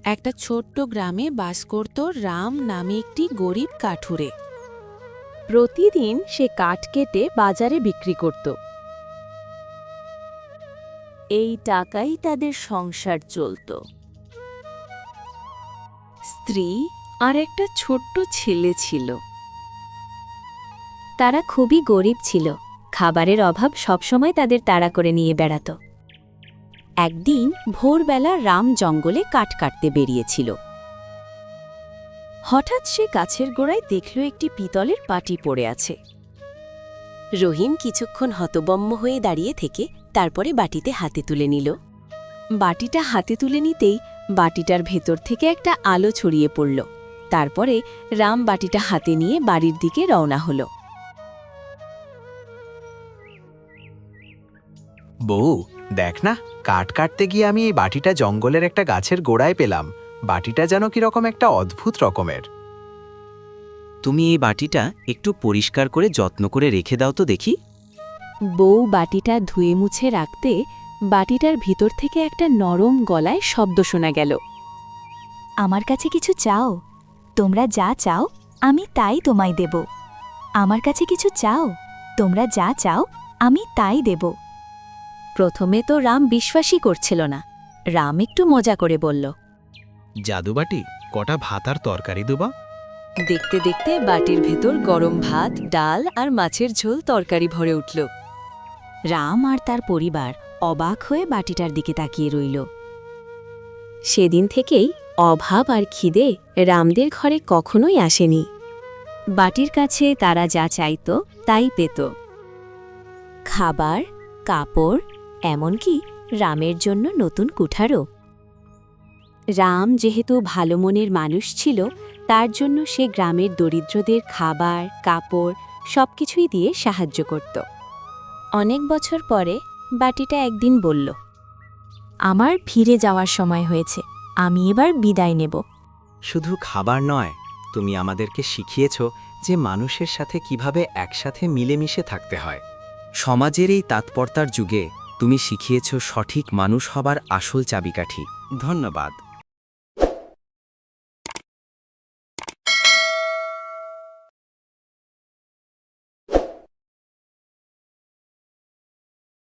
একটা ছোট্ট গ্রামে বাস করত রাম নামে একটি গরিব কাঠুরে। প্রতিদিন সে কাঠ কেটে বাজারে বিক্রি করত। এই টাকাই তাদের সংসার চলত। স্ত্রী আর একটা ছোট্ট ছেলে ছিল। তারা খুবই গরিব ছিল, খাবারের অভাব সবসময় তাদের তাড়া করে নিয়ে বেড়াত। একদিন ভোরবেলা রাম জঙ্গলে কাঠ কাটতে বেরিয়েছিল। হঠাৎ সে গাছের গোড়ায় দেখল একটি পিতলের বাটি পড়ে আছে। রহিম কিছুক্ষণ হতবম্ব হয়ে দাঁড়িয়ে থেকে তারপরে বাটিতে হাতে তুলে নিল। বাটিটা হাতে তুলে নিতেই বাটিটার ভেতর থেকে একটা আলো ছড়িয়ে পড়ল। তারপরে রাম বাটিটা হাতে নিয়ে বাড়ির দিকে রওনা হল। বউ, দেখ না, কাঠ কাটতে গিয়ে আমি এই বাটিটা জঙ্গলের একটা গাছের গোড়ায় পেলাম। বাটিটা যেন কিরকম একটা অদ্ভুত রকমের। তুমি এই বাটিটা একটু পরিষ্কার করে যত্ন করে রেখে দাও তো দেখি। বউ বাটিটা ধুয়ে মুছে রাখতে বাটিটার ভিতর থেকে একটা নরম গলায় শব্দ শোনা গেল। আমার কাছে কিছু চাও? তোমরা যা চাও আমি তাই তোমায় দেব। আমার কাছে কিছু চাও? তোমরা যা চাও আমি তাই দেব। প্রথমে তো রাম বিশ্বাসই করছিল না। রাম একটু মজা করে বলল, জাদুবাটি, কটা ভাত আর তরকারি দেবা? দেখতে দেখতে বাটির ভেতর গরম ভাত, ডাল আর মাছের ঝোল তরকারি ভরে উঠল। রাম আর তার পরিবার অবাক হয়ে বাটিটার দিকে তাকিয়ে রইল। সেদিন থেকেই অভাব আর খিদে রামদের ঘরে কখনোই আসেনি। বাটির কাছে তারা যা চাইত তাই পেত। খাবার, কাপড়, এমনকি রামের জন্য নতুন কুঠারও। রাম যেহেতু ভালো মনের মানুষ ছিল, তার জন্য সে গ্রামের দরিদ্রদের খাবার, কাপড় সবকিছুই দিয়ে সাহায্য করত। অনেক বছর পরে বাটিটা একদিন বলল, আমার ফিরে যাওয়ার সময় হয়েছে, আমি এবার বিদায় নেব। শুধু খাবার নয়, তুমি আমাদেরকে শিখিয়েছ যে মানুষের সাথে কিভাবে একসাথে মিলেমিশে থাকতে হয়। সমাজের এই তাৎপর্তার যুগে তুমি শিখিয়েছ সঠিক মানুষ হবার আসল চাবিকাঠি। ধন্যবাদ।